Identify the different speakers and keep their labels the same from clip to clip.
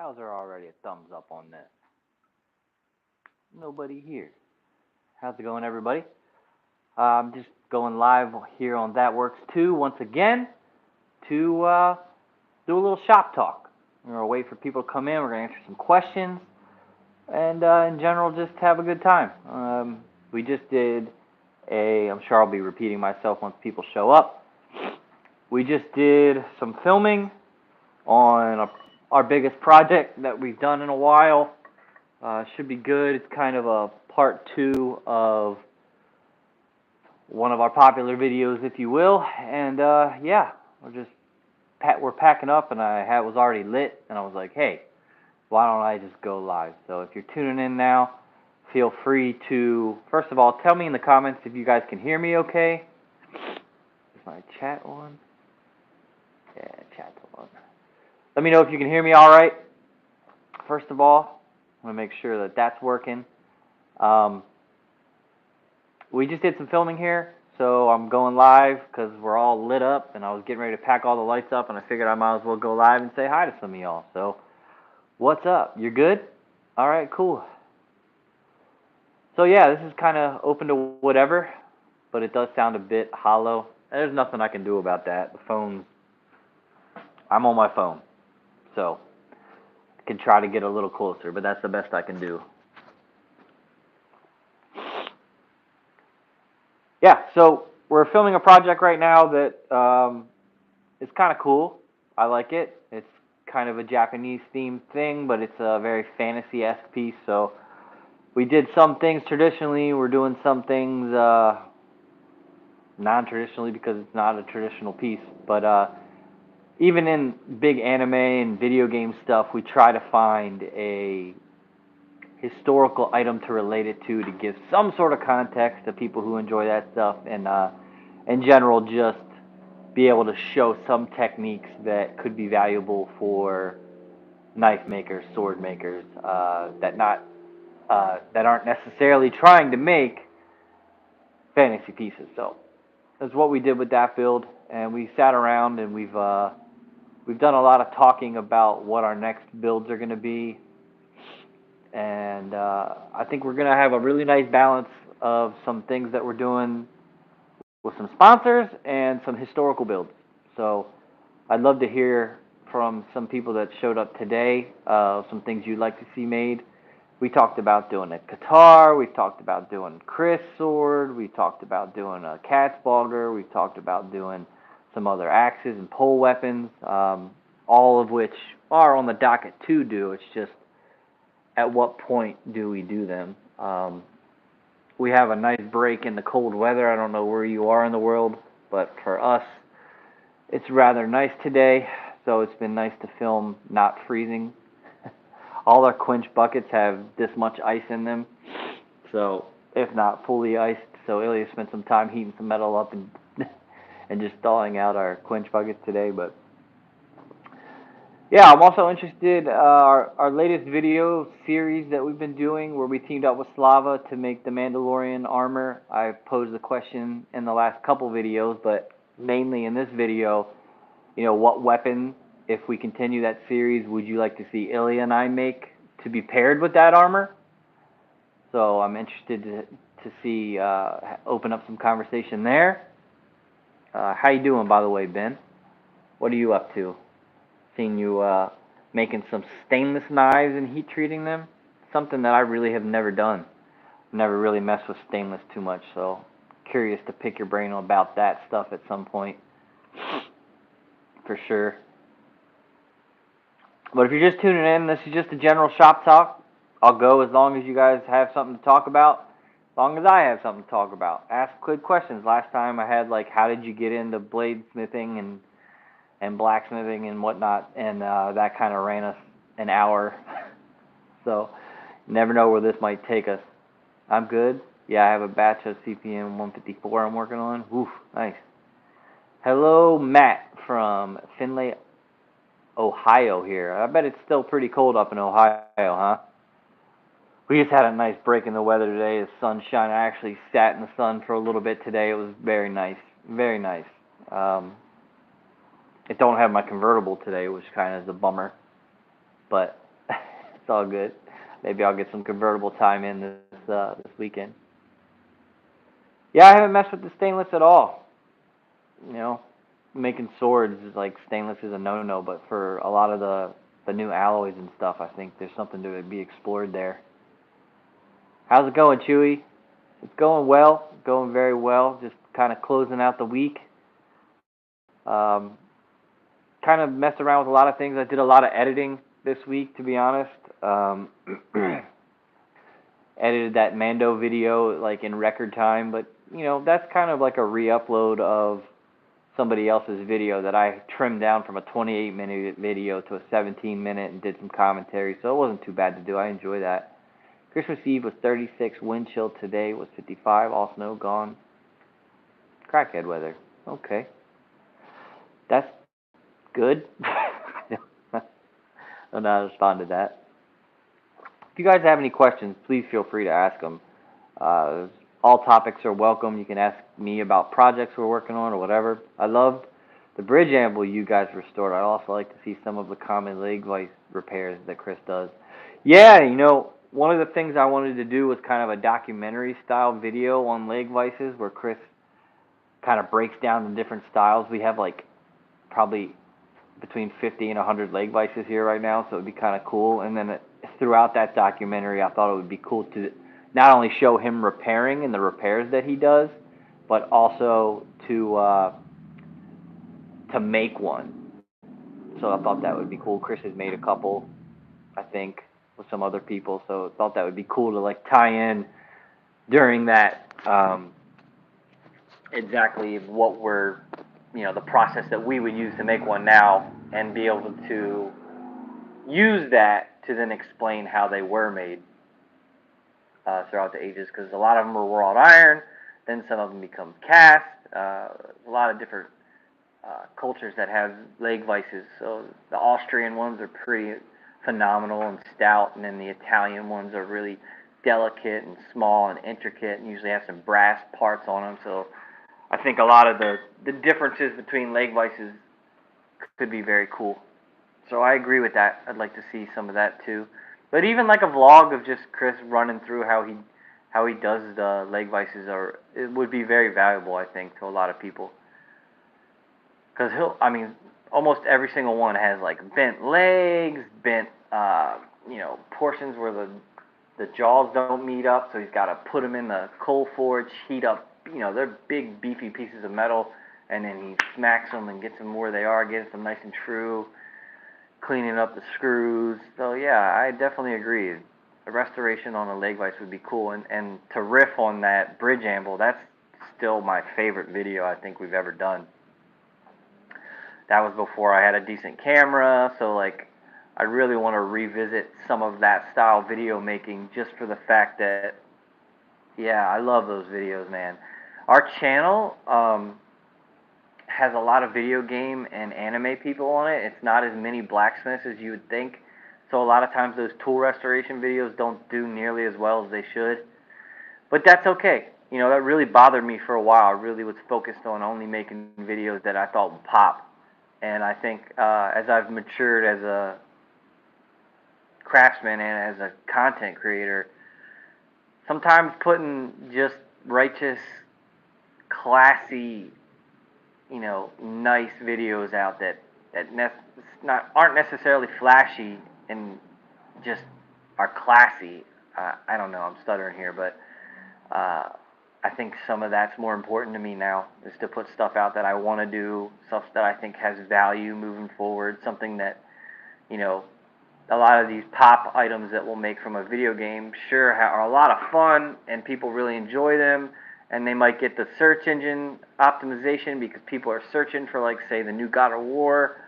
Speaker 1: How's there already a thumbs up on this? Nobody here. How's it going, everybody? I'm just going live here on That Works Too once again to do a little shop talk. We're going to wait for people to come in. We're going to answer some questions and, in general, just have a good time. We just did I'm sure I'll be repeating myself once people show up. We just did some filming on our biggest project that we've done in a while. Should be good. It's kind of a part 2 of one of our popular videos, if you will. And yeah, we're packing up, and I was already lit, and I was like, hey, why don't I just go live? So if you're tuning in now, feel free to, first of all, tell me in the comments if you guys can hear me okay. Is my chat on? Yeah, chat's on. Let me know if you can hear me all right. First of all, I want to make sure that that's working. We just did some filming here, so I'm going live because we're all lit up, and I was getting ready to pack all the lights up, and I figured I might as well go live and say hi to some of y'all. So, what's up? You're good? All right, cool. So yeah, this is kind of open to whatever, but it does sound a bit hollow. There's nothing I can do about that. I'm on my phone, so I can try to get a little closer, but that's the best I can do. Yeah, so we're filming a project right now that is kind of cool. I like it. It's kind of a Japanese themed thing, but it's a very fantasy-esque piece. So we did some things traditionally. We're doing some things non-traditionally because it's not a traditional piece. But even in big anime and video game stuff, we try to find a historical item to relate it to give some sort of context to people who enjoy that stuff, and in general just be able to show some techniques that could be valuable for knife makers, sword makers, that aren't necessarily trying to make fantasy pieces. So that's what we did with that build, and we sat around and we've done a lot of talking about what our next builds are going to be. And I think we're going to have a really nice balance of some things that we're doing with some sponsors and some historical builds. So I'd love to hear from some people that showed up today, some things you'd like to see made. We talked about doing a Qatar, we talked about doing Chris sword, we talked about doing a Katzbalger, we talked about doing some other axes and pole weapons, all of which are on the docket to do. It's just at what point do we do them? We have a nice break in the cold weather. I don't know where you are in the world, but for us, it's rather nice today, so it's been nice to film not freezing. All our quench buckets have this much ice in them, so if not fully iced. So Ilya spent some time heating some metal up and and just thawing out our quench buckets today, but yeah, I'm also interested, our latest video series that we've been doing where we teamed up with Slava to make the Mandalorian armor. I posed the question in the last couple videos, but mainly in this video, what weapon, if we continue that series, would you like to see Ilya and I make to be paired with that armor? So I'm interested to see, open up some conversation there. How you doing, by the way, Ben? What are you up to? Seen you making some stainless knives and heat treating them. Something that I really have never done. Never really messed with stainless too much, so curious to pick your brain about that stuff at some point. For sure. But if you're just tuning in, this is just a general shop talk. I'll go as long as you guys have something to talk about. As long as I have something to talk about. Ask good questions. Last time I had how did you get into bladesmithing and blacksmithing and whatnot, and that kind of ran us an hour. So, never know where this might take us. I'm good. Yeah, I have a batch of CPM 154 I'm working on. Oof, nice. Hello, Matt from Findlay, Ohio here. I bet it's still pretty cold up in Ohio, huh? We just had a nice break in the weather today. The sun's shining. I actually sat in the sun for a little bit today. It was very nice. Very nice. I don't have my convertible today, which kind of is a bummer. But all good. Maybe I'll get some convertible time in this weekend. Yeah, I haven't messed with the stainless at all. You know, making swords is like stainless is a no-no, but for a lot of the new alloys and stuff, I think there's something to be explored there. How's it going, Chewy? It's going well, going very well. Just kind of closing out the week. Um, Kind of messed around with a lot of things. I did a lot of editing this week, to be honest. Edited that Mando video like in record time, but you know that's kind of like a re-upload of somebody else's video that I trimmed down from a 28-minute video to a 17-minute and did some commentary, so it wasn't too bad to do. I enjoy that. Christmas Eve was 36, wind chill today was 55, all snow gone. Crackhead weather. Okay. That's good. I don't know how to respond to that. If you guys have any questions, please feel free to ask them. All topics are welcome. You can ask me about projects we're working on or whatever. I loved the bridge anvil you guys restored. I'd also like to see some of the common leg vise repairs that Chris does. Yeah, you know, one of the things I wanted to do was kind of a documentary style video on leg vices where Chris kind of breaks down the different styles. We have like probably between 50 and 100 leg vices here right now, so it would be kind of cool. And then throughout that documentary, I thought it would be cool to not only show him repairing and the repairs that he does, but also to make one. So I thought that would be cool. Chris has made a couple, I think, with some other people, so I thought that would be cool to like tie in during that exactly what we're, you know, the process that we would use to make one now, and be able to use that to then explain how they were made throughout the ages, because a lot of them were wrought iron, then some of them become cast. A lot of different cultures that have leg vices. So the Austrian ones are pretty phenomenal and stout, and then the Italian ones are really delicate and small and intricate, and usually have some brass parts on them. So I think a lot of the differences between leg vices could be very cool. So I agree with that. I'd like to see some of that too. But even like a vlog of just Chris running through how he does the leg vices, or it would be very valuable, I think, to a lot of people. Because almost every single one has like bent legs, bent, portions where the jaws don't meet up, so he's got to put them in the coal forge, heat up, they're big, beefy pieces of metal, and then he smacks them and gets them where they are, gets them nice and true, cleaning up the screws. So yeah, I definitely agree. A restoration on a leg vise would be cool, and to riff on that bridge anvil, that's still my favorite video I think we've ever done. That was before I had a decent camera, so like I really want to revisit some of that style video making, just for the fact that, yeah, I love those videos, man. Our channel has a lot of video game and anime people on it. It's not as many blacksmiths as you would think, so a lot of times those tool restoration videos don't do nearly as well as they should. But that's okay. That really bothered me for a while. I really was focused on only making videos that I thought would pop. And I think as I've matured as a craftsman and as a content creator, sometimes putting just righteous, classy, nice videos out that aren't necessarily flashy and just are classy. I don't know, I'm stuttering here, but I think some of that's more important to me now, is to put stuff out that I want to do, stuff that I think has value moving forward, something that, a lot of these pop items that we'll make from a video game, sure, are a lot of fun, and people really enjoy them, and they might get the search engine optimization because people are searching for, like, say, the new God of War,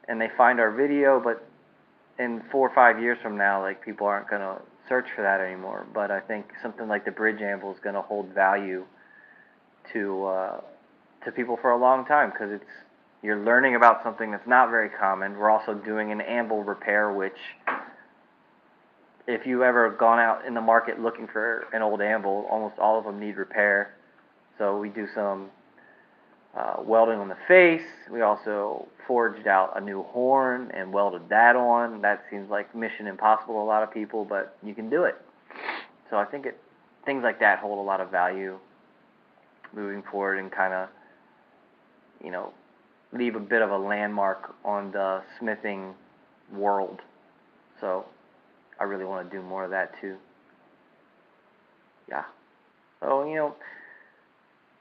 Speaker 1: and they find our video, but in 4 or 5 years from now, like, people aren't going to search for that anymore. But I think something like the bridge anvil is going to hold value to people for a long time, because you're learning about something that's not very common. We're also doing an anvil repair, which, if you've ever gone out in the market looking for an old anvil, almost all of them need repair. So we do some
Speaker 2: welding on the face. We also forged out a new horn and welded that on. That seems like mission impossible to a lot of people, but you can do it. So I think things like that hold a lot of value moving forward and kind of, you know, leave a bit of a landmark on the smithing world. So I really want to do more of that too. Yeah. So,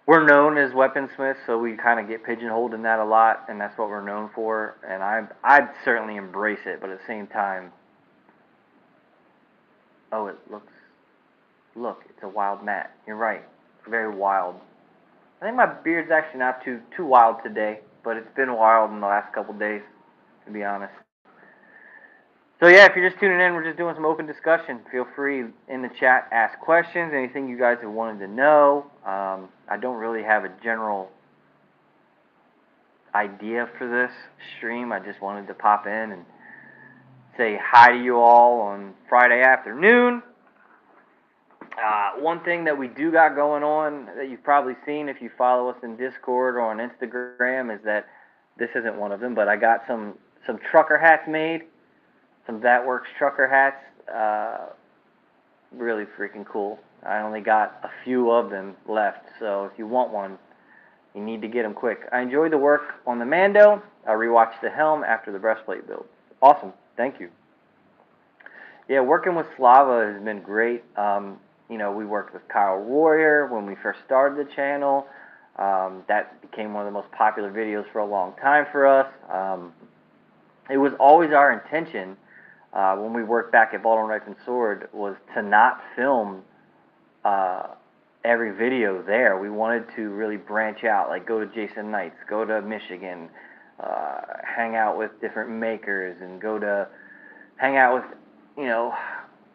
Speaker 2: we're known as weaponsmiths, so we kind of get pigeonholed in that a lot, and that's what we're known for. And I'd certainly embrace it, but at the same time, oh, look, it's a wild mat. You're right, it's very wild. I think my beard's actually not too wild today, but it's been wild in the last couple days, to be honest. So yeah, if you're just tuning in, we're just doing some open discussion. Feel free in the chat, ask questions, anything you guys have wanted to know. I don't really have a general idea for this stream. I just wanted to pop in and say hi to you all on Friday afternoon. One thing that we do got going on that you've probably seen if you follow us in Discord or on Instagram is that this isn't one of them, but I got some trucker hats made, some That Works trucker hats. Really freaking cool. I only got a few of them left, so if you want one, you need to get them quick. I enjoyed the work on the Mando. I rewatched the helm after the breastplate build. Awesome. Thank you. Yeah, working with Slava has been great. We worked with Kyle Warrior when we first started the channel. That became one of the most popular videos for a long time for us. It was always our intention when we worked back at Baldwin Knife and Sword was to not film every video there. We wanted to really branch out, like go to Jason Knights, go to Michigan, hang out with different makers, and go to hang out with,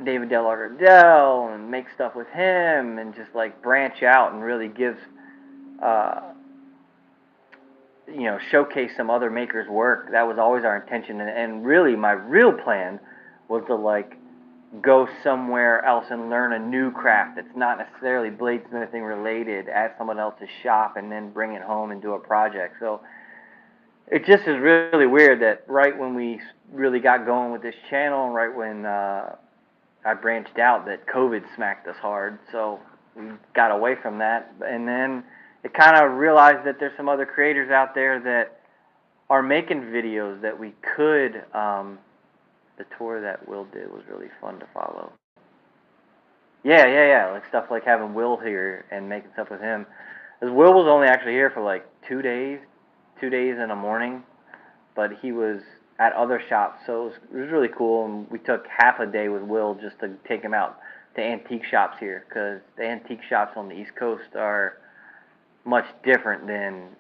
Speaker 2: David Del Ardell and make stuff with him, and just like branch out and really give, showcase some other makers' work. That was always our intention, and really my real plan was to go somewhere else and learn a new craft that's not necessarily bladesmithing related at someone else's shop and then bring it home and do a project. So it just is really weird that right when we really got going with this channel, and right when I branched out, that COVID smacked us hard. So we got away from that, and then it kind of realized that there's some other creators out there that are making videos that we could. The tour that Will did was really fun to follow. Yeah. Like stuff like having Will here and making stuff with him. Because Will was only actually here for like 2 days in the morning, but he was at other shops, so it was really cool. And we took half a day with Will just to take him out to antique shops here, because the antique shops on the East Coast are much different than,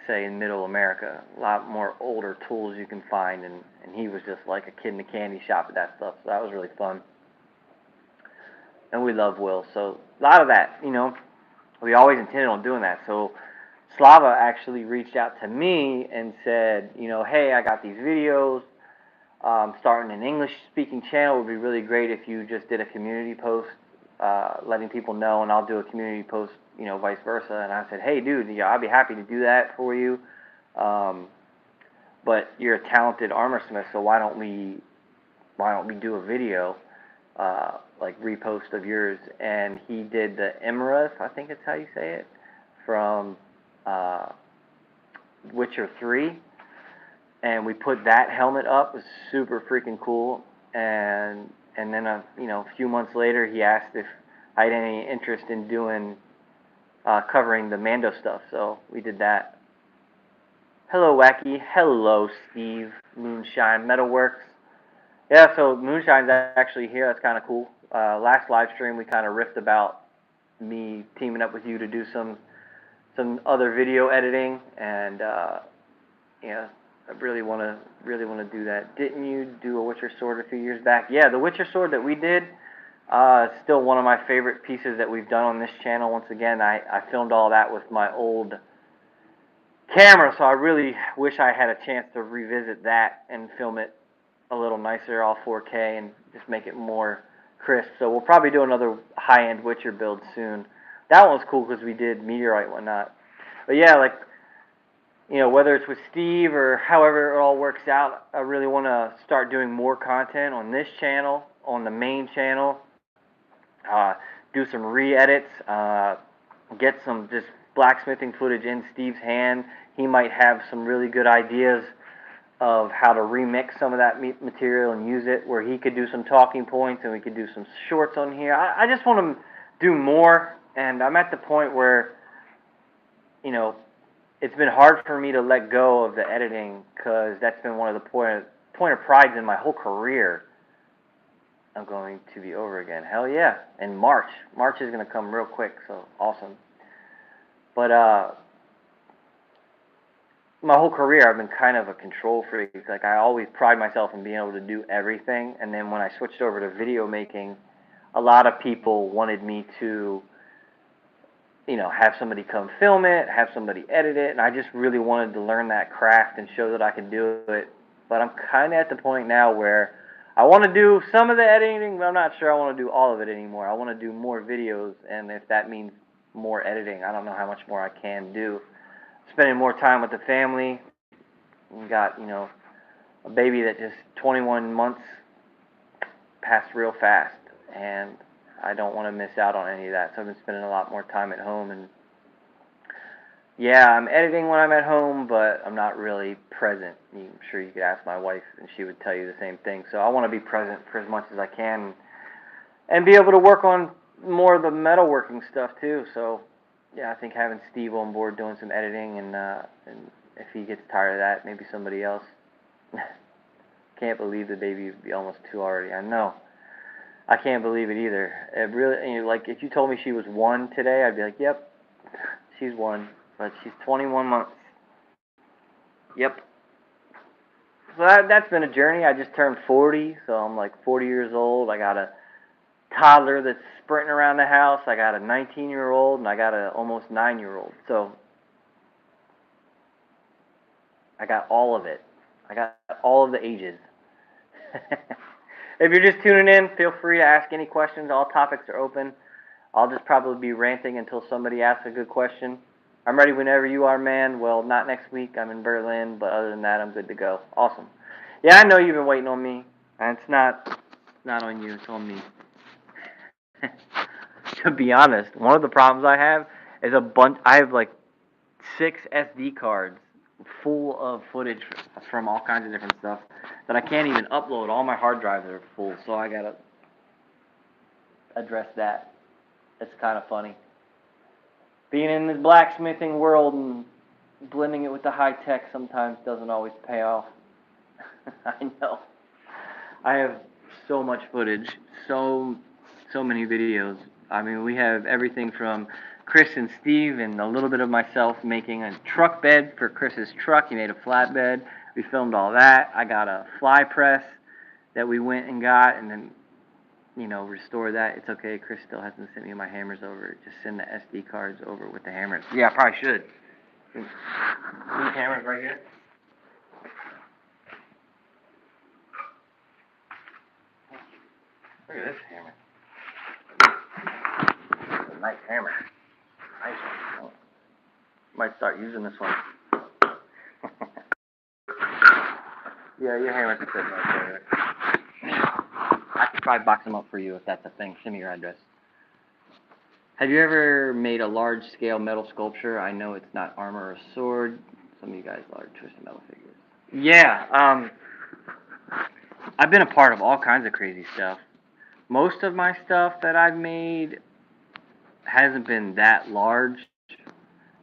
Speaker 2: say, in Middle America. A lot more older tools you can find, and he was just like a kid in a candy shop at that stuff, so that was really fun. And we love Will, so a lot of that, we always intended on doing that. So Slava actually reached out to me and said, hey, I got these videos, starting an English-speaking channel. It would be really great if you just did a community post, letting people know, and I'll do a community post, vice versa. And I said, hey, dude, I'd be happy to do that for you. But you're a talented armorsmith, so why don't we do a video, repost of yours? And he did the Imrith, I think it's how you say it, from Witcher 3, and we put that helmet up. It was super freaking cool. And then a few months later, he asked if I had any interest in doing covering the Mando stuff, so we did that. Hello, Wacky. Hello, Steve. Moonshine Metalworks. Yeah, so Moonshine's actually here. That's kind of cool. Last live stream, we kind of riffed about me teaming up with you to do some other video editing, and I really want to do that. Didn't you do a Witcher sword a few years back? Yeah, the Witcher sword that we did is still one of my favorite pieces that we've done on this channel. Once again, I filmed all that with my old camera, so I really wish I had a chance to revisit that and film it a little nicer, all 4K, and just make it more crisp. So we'll probably do another high-end Witcher build soon. That one was cool because we did meteorite and whatnot. But yeah, you know, whether it's with Steve or however it all works out, I really want to start doing more content on this channel, on the main channel, do some re-edits, get some just blacksmithing footage in Steve's hand. He might have some really good ideas of how to remix some of that material and use it, where he could do some talking points and we could do some shorts on here. I just want to do more, and I'm at the point where, you know, it's been hard for me to let go of the editing, because that's been one of the point of pride in my whole career. I'm going to be over again. Hell yeah. In March. March is going to come real quick, so awesome. But my whole career I've been kind of a control freak. Like, I always pride myself in being able to do everything. And then when I switched over to video making, a lot of people wanted me to, you know, have somebody come film it, have somebody edit it, and I just really wanted to learn that craft and show that I could do it. But I'm kind of at the point now where I want to do some of the editing, but I'm not sure I want to do all of it anymore. I want to do more videos, and if that means more editing, I don't know how much more I can do. Spending more time with the family. We got, you know, a baby that just 21 months passed real fast, and I don't want to miss out on any of that. So I've been spending a lot more time at home, and yeah, I'm editing when I'm at home, but I'm not really present. I'm sure you could ask my wife, and she would tell you the same thing. So I want to be present for as much as I can, and be able to work on more of the metalworking stuff too. So yeah, I think having Steve on board doing some editing, and if he gets tired of that, maybe somebody else. Can't believe the baby would be almost 2 already. I know. I can't believe it either. It really, you know, like, if you told me she was 1 today, I'd be like, yep, she's 1. But she's 21 months. Yep. So that's been a journey. I just turned 40, so I'm like 40 years old. I got a toddler that's sprinting around the house. I got a 19-year-old, and I got a almost 9-year-old. So I got all of it. I got all of the ages. If you're just tuning in, feel free to ask any questions. All topics are open. I'll just probably be ranting until somebody asks a good question. I'm ready whenever you are, man. Well, not next week. I'm in Berlin, but other than that, I'm good to go. Awesome. Yeah, I know you've been waiting on me, and it's not on you. It's on me. To be honest, one of the problems I have is I have like 6 SD cards full of footage from all kinds of different stuff that I can't even upload. All my hard drives are full, so I gotta address that. It's kind of funny. Being in the blacksmithing world and blending it with the high tech sometimes doesn't always pay off. I know. I have so much footage, so many videos. I mean, we have everything from Chris and Steve and a little bit of myself making a truck bed for Chris's truck. He made a flatbed. We filmed all that. I got a fly press that we went and got, and then, you know, restore that. It's okay. Chris still hasn't sent me my hammers over. Just send the SD cards over with the hammers. Yeah, I probably should. These hammers right here. Look at this hammer. It's a nice hammer. Nice one. Might start using this one. Yeah, your hammer's sitting right there. I could probably box them up for you if that's a thing. Send me your address. Have you ever made a large-scale metal sculpture? I know it's not armor or sword. Some of you guys are Twisted Metal figures. Yeah, I've been a part of all kinds of crazy stuff. Most of my stuff that I've made hasn't been that large.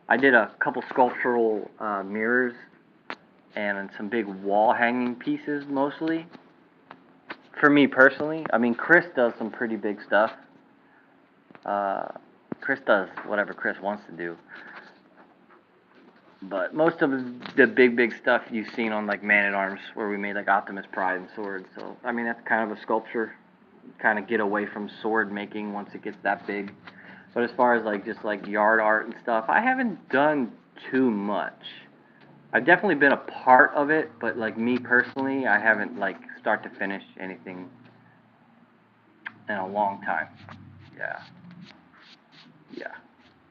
Speaker 2: I did a couple sculptural mirrors and some big wall hanging pieces mostly. For me personally, I mean, Chris does some pretty big stuff. Chris does whatever Chris wants to do. But most of the big stuff you've seen on like Man-at-Arms, where we made like Optimus Pride and swords. So, I mean, that's kind of a sculpture. Kind of get away from sword making once it gets that big. But as far as like just like yard art and stuff, I haven't done too much. I've definitely been a part of it, but like me personally, I haven't like start to finish anything in a long time. Yeah.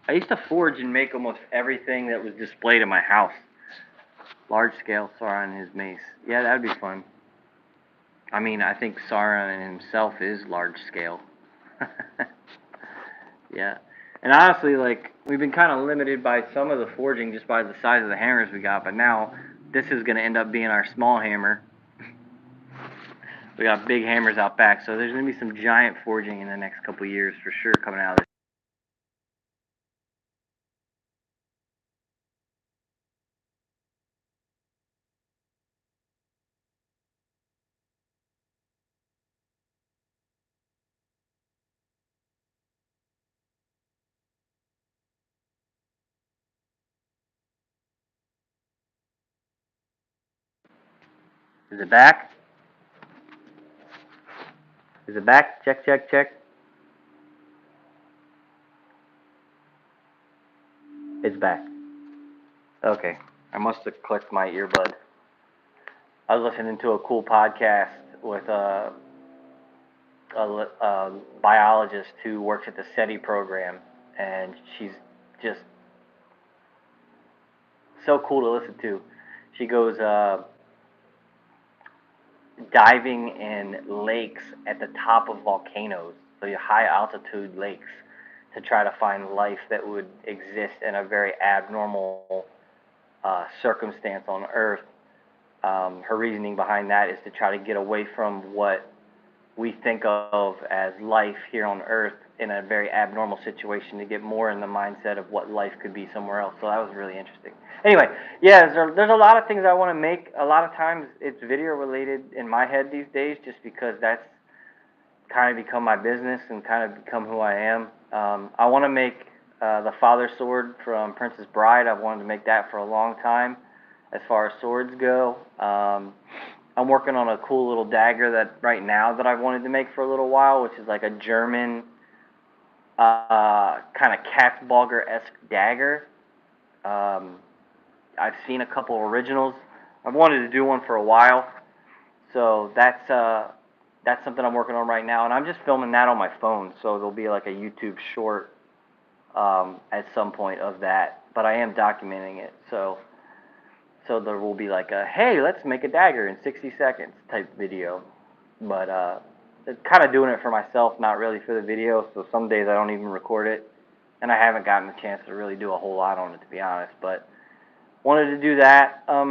Speaker 2: I used to forge and make almost everything that was displayed in my house. Large scale Sauron and his mace. Yeah, that'd be fun. I mean, I think Sauron himself is large scale. Yeah. And honestly, like, we've been kind of limited by some of the forging just by the size of the hammers we got, but now this is going to end up being our small hammer. We got big hammers out back, so there's going to be some giant forging in the next couple years for sure coming out of this. Is it back? Is it back? Check, check, check. It's back. Okay. I must have clicked my earbud. I was listening to a cool podcast with a biologist who works at the SETI program, and she's just so cool to listen to. She goes diving in lakes at the top of volcanoes, so high altitude lakes, to try to find life that would exist in a very abnormal circumstance on Earth. Her reasoning behind that is to try to get away from what we think of as life here on Earth in a very abnormal situation, to get more in the mindset of what life could be somewhere else. So that was really interesting. Anyway, yeah, there's a lot of things I want to make. A lot of times it's video related in my head these days, just because that's kind of become my business and kind of become who I am. I want to make the father sword from Princess Bride. I've wanted to make that for a long time as far as swords go. I'm working on a cool little dagger that right now that I've wanted to make for a little while, which is like a German kind of Katzbalger-esque dagger. I've seen a couple originals. I've wanted to do one for a while, so that's something I'm working on right now, and I'm just filming that on my phone. So there'll be like a YouTube short at some point of that, but I am documenting it. So there will be like a, hey, let's make a dagger in 60 seconds type video. But kind of doing it for myself, not really for the video. So some days I don't even record it. And I haven't gotten a chance to really do a whole lot on it, to be honest. But wanted to do that. I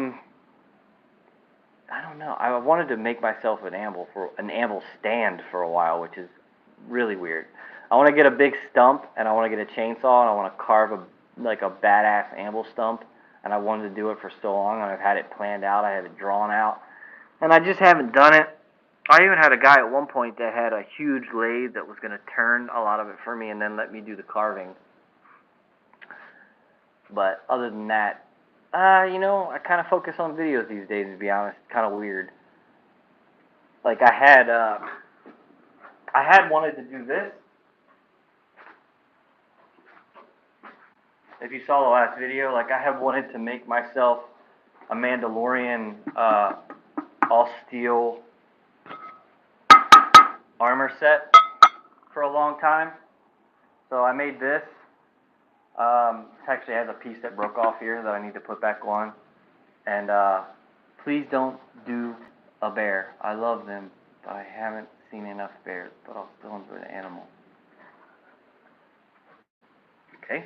Speaker 2: don't know. I wanted to make myself an anvil stand for a while, which is really weird. I want to get a big stump, and I want to get a chainsaw, and I want to carve a badass anvil stump. And I wanted to do it for so long, and I've had it planned out, I have it drawn out, and I just haven't done it. I even had a guy at one point that had a huge lathe that was going to turn a lot of it for me and then let me do the carving. But other than that, I kind of focus on videos these days, to be honest. It's kind of weird. Like I had wanted to do this. If you saw the last video, like I had wanted to make myself a Mandalorian all steel armor set for a long time. So I made this. It actually has a piece that broke off here that I need to put back on. And please don't do a bear. I love them, but I haven't seen enough bears, but I'll still enjoy the animal. Okay.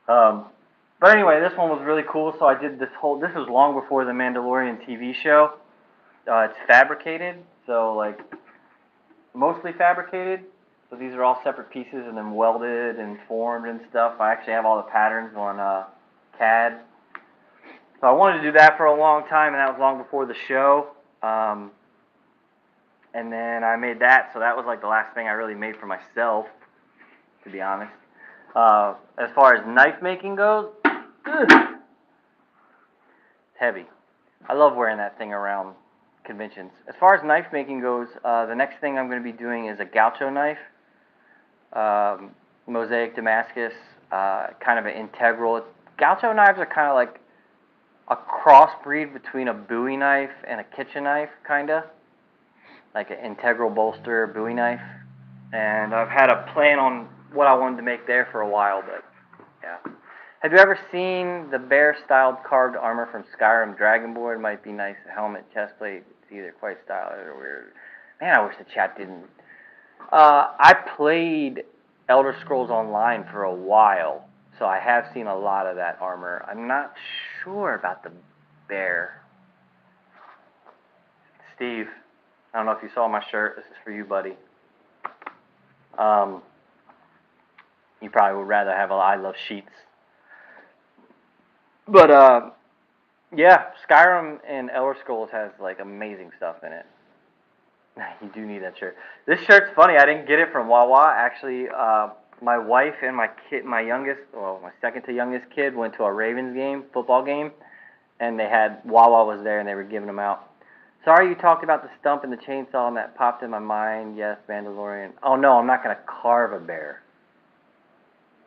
Speaker 2: But anyway, this one was really cool, so I did this was long before the Mandalorian TV show. It's fabricated, so like, mostly fabricated. So these are all separate pieces and then welded and formed and stuff. I actually have all the patterns on CAD. So I wanted to do that for a long time, and that was long before the show. And then I made that, so that was like the last thing I really made for myself, to be honest. As far as knife making goes, it's heavy. I love wearing that thing around conventions. As far as knife making goes, the next thing I'm going to be doing is a Gaucho knife, Mosaic Damascus, kind of an integral. Gaucho knives are kind of like a crossbreed between a Bowie knife and a kitchen knife, kind of like an integral bolster Bowie knife. And I've had a plan on what I wanted to make there for a while, but yeah, Have you ever seen the bear-styled carved armor from Skyrim Dragonborn? Might be nice. Helmet, chestplate. It's either quite stylish or weird. Man, I wish the chat didn't. I played Elder Scrolls Online for a while, so I have seen a lot of that armor. I'm not sure about the bear. Steve, I don't know if you saw my shirt. This is for you, buddy. You probably would rather have a I Love Sheets. But, yeah, Skyrim and Elder Scrolls has, like, amazing stuff in it. You do need that shirt. This shirt's funny. I didn't get it from Wawa. Actually, my wife and my second to youngest kid went to a Ravens game, football game, and they had, Wawa was there and they were giving them out. Sorry you talked about the stump and the chainsaw and that popped in my mind. Yes, Mandalorian. Oh, no, I'm not going to carve a bear.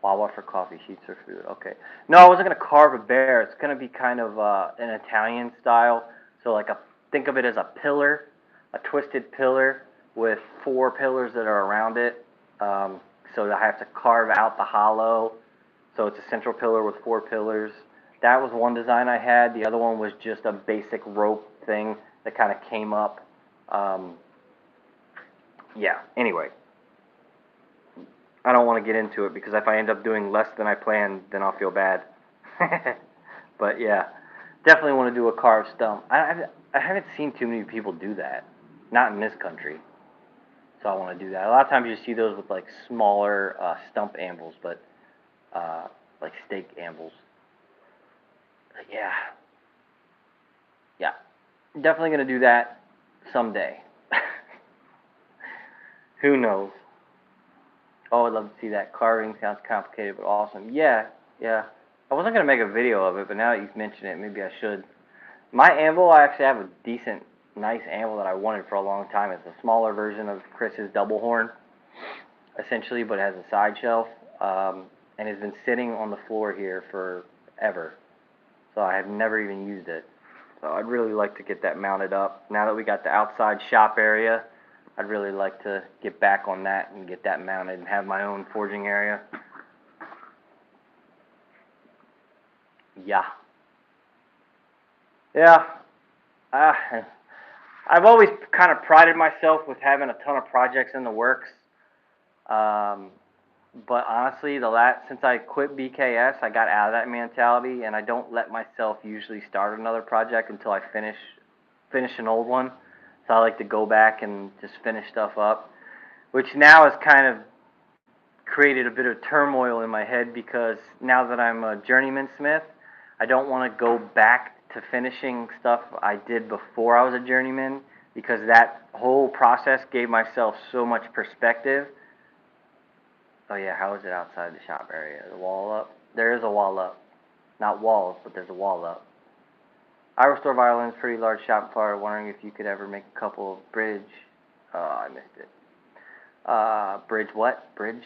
Speaker 2: Wawa for coffee, sheets for food. Okay. No, I wasn't going to carve a bear. It's going to be kind of an Italian style. So like think of it as a pillar, a twisted pillar with 4 pillars that are around it. So I have to carve out the hollow. So it's a central pillar with 4 pillars. That was one design I had. The other one was just a basic rope thing that kind of came up. Yeah, anyway. I don't want to get into it because if I end up doing less than I planned, then I'll feel bad. But yeah, definitely want to do a carved stump. I haven't seen too many people do that. Not in this country. So I want to do that. A lot of times you see those with like smaller stump anvils, but like steak anvils. But yeah. Yeah. Definitely going to do that someday. Who knows? Oh, I'd love to see that. Carving sounds complicated but awesome. Yeah. I wasn't going to make a video of it, but now that you've mentioned it, maybe I should. My anvil, I actually have a decent, nice anvil that I wanted for a long time. It's a smaller version of Chris's double horn, essentially, but it has a side shelf, and has been sitting on the floor here forever. So I have never even used it. So I'd really like to get that mounted up. Now that we got the outside shop area, I'd really like to get back on that and get that mounted and have my own forging area. Yeah. I've always kind of prided myself with having a ton of projects in the works. But honestly, since I quit BKS, I got out of that mentality, and I don't let myself usually start another project until I finish an old one. So I like to go back and just finish stuff up, which now has kind of created a bit of turmoil in my head because now that I'm a journeyman smith, I don't want to go back to finishing stuff I did before I was a journeyman because that whole process gave myself so much perspective. Oh yeah, how is it outside the shop area? The wall up? There is a wall up. Not walls, but there's a wall up. I restore violins, pretty large shop in Florida. Wondering if you could ever make a couple of bridge. Oh, I missed it. Bridge what? Bridge?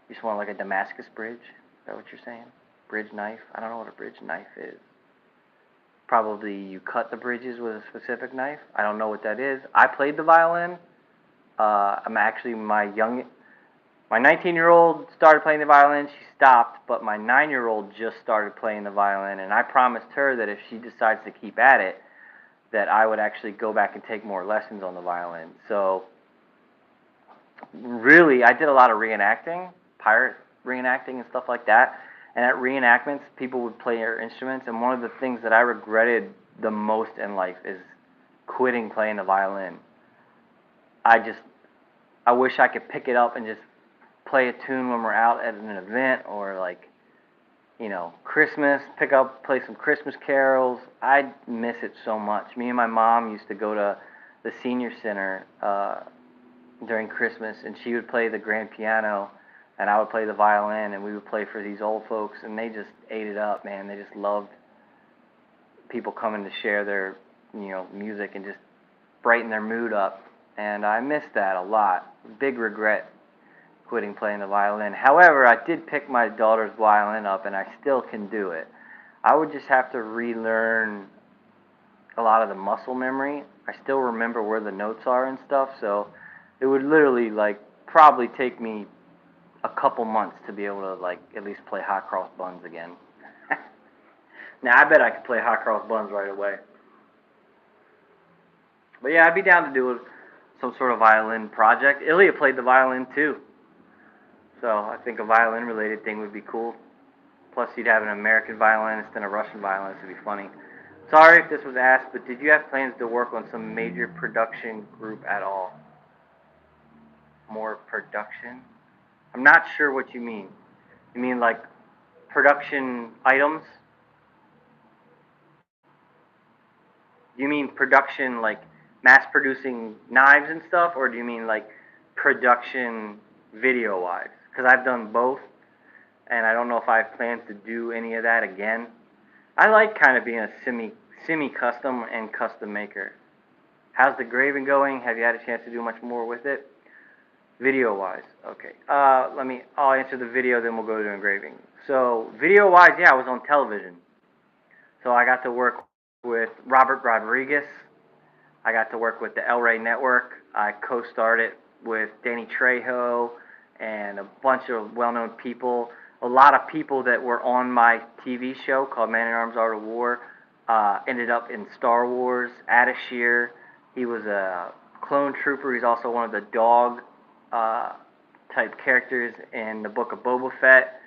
Speaker 2: You just want like a Damascus bridge? Is that what you're saying? Bridge knife? I don't know what a bridge knife is. Probably you cut the bridges with a specific knife. I don't know what that is. I played the violin. I'm actually my 19-year-old started playing the violin. She stopped, but my 9-year-old just started playing the violin, and I promised her that if she decides to keep at it, that I would actually go back and take more lessons on the violin. So, really, I did a lot of reenacting, pirate reenacting and stuff like that. And at reenactments, people would play their instruments, and one of the things that I regretted the most in life is quitting playing the violin. I wish I could pick it up and just play a tune when we're out at an event or like, Christmas, play some Christmas carols. I miss it so much. Me and my mom used to go to the senior center during Christmas, and she would play the grand piano, and I would play the violin, and we would play for these old folks, and they just ate it up, man. They just loved people coming to share their, music and just brighten their mood up. And I miss that a lot. Big regret quitting playing the violin. However, I did pick my daughter's violin up, and I still can do it. I would just have to relearn a lot of the muscle memory. I still remember where the notes are and stuff, so it would literally, probably take me a couple months to be able to, at least play Hot Cross Buns again. Now, I bet I could play Hot Cross Buns right away. But yeah, I'd be down to do some sort of violin project. Ilya played the violin too, so I think a violin-related thing would be cool. Plus, you'd have an American violinist and a Russian violinist. It'd be funny. Sorry if this was asked, but did you have plans to work on some major production group at all? More production? I'm not sure what you mean. You mean like production items? Do you mean production like mass producing knives and stuff, or do you mean like production video wise? Because I've done both, and I don't know if I have plans to do any of that again. I like kind of being a semi custom and custom maker. How's the graving going? Have you had a chance to do much more with it? Video wise, okay. I'll answer the video, then we'll go to engraving. So video wise, yeah, I was on television. So I got to work with Robert Rodriguez. I got to work with the El Rey Network. I co-starred it with Danny Trejo and a bunch of well-known people. A lot of people that were on my TV show called Man at Arms Art of War ended up in Star Wars. Adashir, he was a clone trooper. He's also one of the dog type characters in the book of Boba Fett.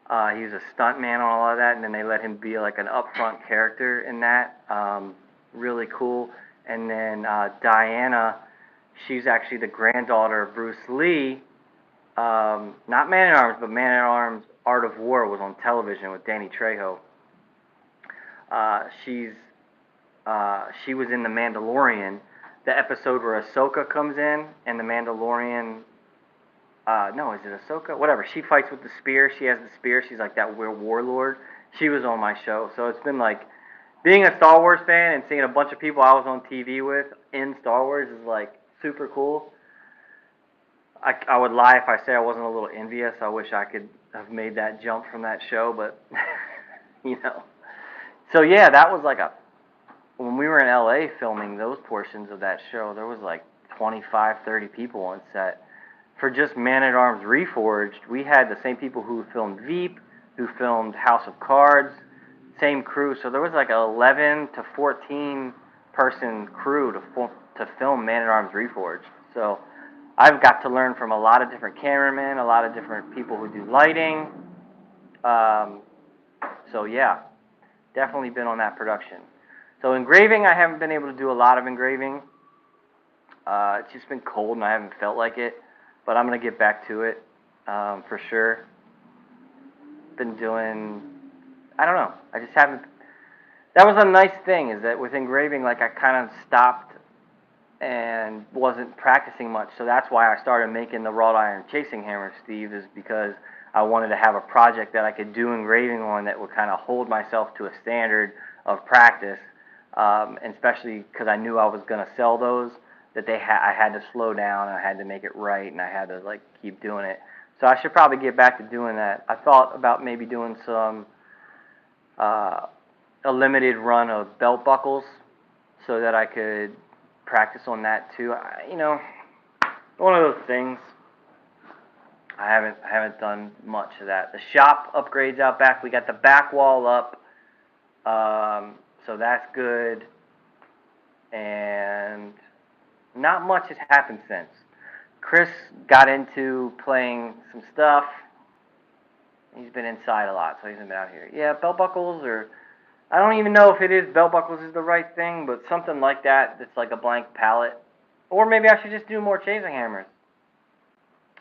Speaker 2: He was a stuntman on all of that, and then they let him be like an upfront character in that. Really cool. And then Diana, she's actually the granddaughter of Bruce Lee. Not Man at Arms, but Man at Arms Art of War was on television with Danny Trejo. She was in The Mandalorian, the episode where Ahsoka comes in, and the Mandalorian. No, is it Ahsoka? Whatever. She fights with the spear. She has the spear. She's like that warlord. She was on my show. So it's been like being a Star Wars fan and seeing a bunch of people I was on TV with in Star Wars is like super cool. I would lie if I say I wasn't a little envious. I wish I could have made that jump from that show, but you know. So yeah, that was like when we were in LA filming those portions of that show, there was like 25, 30 people on set. For just Man at Arms Reforged, we had the same people who filmed Veep, who filmed House of Cards, same crew. So there was like an 11 to 14 person crew to film Man at Arms Reforged. So I've got to learn from a lot of different cameramen, a lot of different people who do lighting. So yeah, definitely been on that production. So engraving, I haven't been able to do a lot of engraving. It's just been cold and I haven't felt like it. But I'm going to get back to it for sure. Been doing, I don't know, I just haven't. That was a nice thing, is that with engraving, like I kind of stopped and wasn't practicing much. So that's why I started making the wrought iron chasing hammer, Steve, is because I wanted to have a project that I could do engraving on that would kind of hold myself to a standard of practice, and especially because I knew I was going to sell those. That I had to slow down, I had to make it right, and I had to like keep doing it. So I should probably get back to doing that. I thought about maybe doing some a limited run of belt buckles, so that I could practice on that too. One of those things. I haven't done much of that. The shop upgrades out back. We got the back wall up, so that's good, and not much has happened since. Chris got into playing some stuff. He's been inside a lot, so he hasn't been out here. Yeah, belt buckles, or I don't even know if it is belt buckles is the right thing, but something like that that's like a blank palette. Or maybe I should just do more chasing hammers.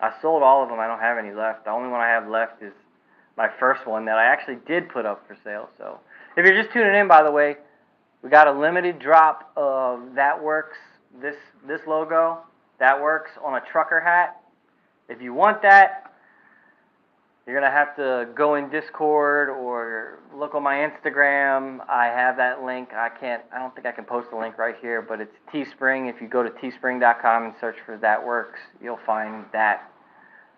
Speaker 2: I sold all of them. I don't have any left. The only one I have left is my first one that I actually did put up for sale. So if you're just tuning in, by the way, we got a limited drop of That Works, this logo, That Works, on a trucker hat. If you want that, you're going to have to go in Discord or look on my Instagram. I have that link. I don't think I can post the link right here, but it's Teespring. If you go to teespring.com and search for That Works, you'll find that.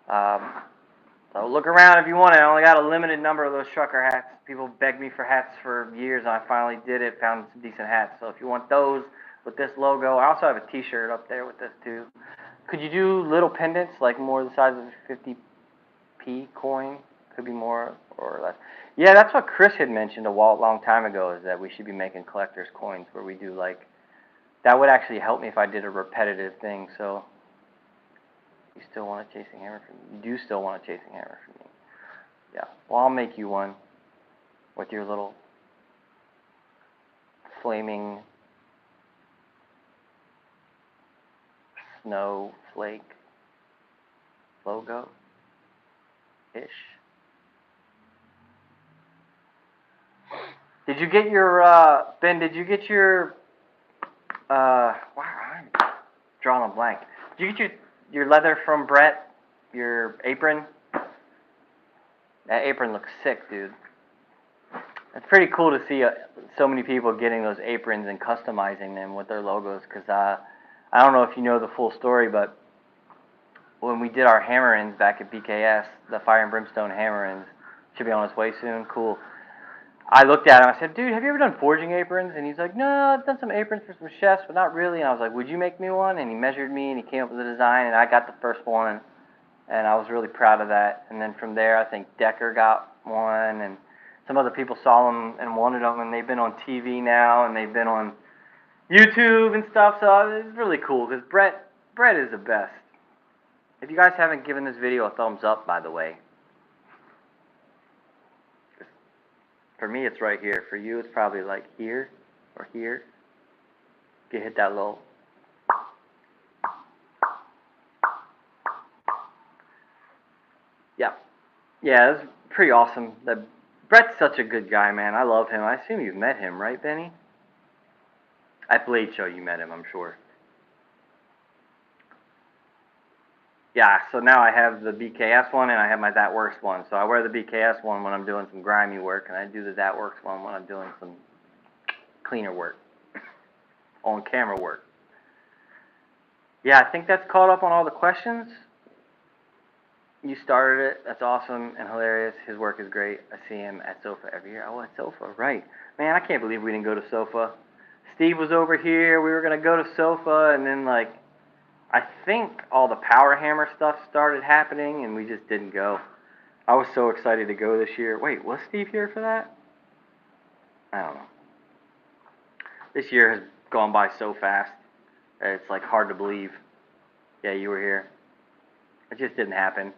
Speaker 2: So look around if you want it. I only got a limited number of those trucker hats. People begged me for hats for years, and I finally did it, found some decent hats. So if you want those with this logo, I also have a t-shirt up there with this too. Could you do little pendants, like more the size of a 50p coin? Could be more or less. Yeah, that's what Chris had mentioned a long time ago, is that we should be making collector's coins where we do like, that would actually help me if I did a repetitive thing. So you still want a chasing hammer from me? You do still want a chasing hammer from me? Yeah. Well, I'll make you one with your little flaming snowflake logo ish. Did you get your Ben? Did you get your wow? I'm drawing a blank. Did you get your leather from Brett? Your apron? That apron looks sick, dude. It's pretty cool to see so many people getting those aprons and customizing them with their logos. Cause I don't know if you know the full story, but when we did our hammer-ins back at BKS, the Fire and Brimstone hammer-ins, should be on its way soon. Cool. I looked at him. I said, "Dude, have you ever done forging aprons?" And he's like, "No, I've done some aprons for some chefs, but not really." And I was like, "Would you make me one?" And he measured me, and he came up with a design, and I got the first one, and I was really proud of that. And then from there, I think Decker got one, and some other people saw them and wanted them, and they've been on TV now, and they've been on YouTube and stuff. So it's really cool because Brett is the best. If you guys haven't given this video a thumbs up, by the way. For me, it's right here. For you, it's probably like here or here. You hit that little. Yeah. Yeah, it's pretty awesome. Brett's such a good guy, man. I love him. I assume you've met him, right, Benny? At Blade Show, you met him, I'm sure. Yeah, so now I have the BKS one and I have my That Works one. So I wear the BKS one when I'm doing some grimy work, and I do the That Works one when I'm doing some cleaner work, on camera work. Yeah, I think that's caught up on all the questions. You started it. That's awesome and hilarious. His work is great. I see him at SOFA every year. Oh, at SOFA, right. Man, I can't believe we didn't go to SOFA. Steve was over here. We were going to go to SOFA, and then, like, I think all the Power Hammer stuff started happening, and we just didn't go. I was so excited to go this year. Wait, was Steve here for that? I don't know. This year has gone by so fast. It's, like, hard to believe. Yeah, you were here. It just didn't happen.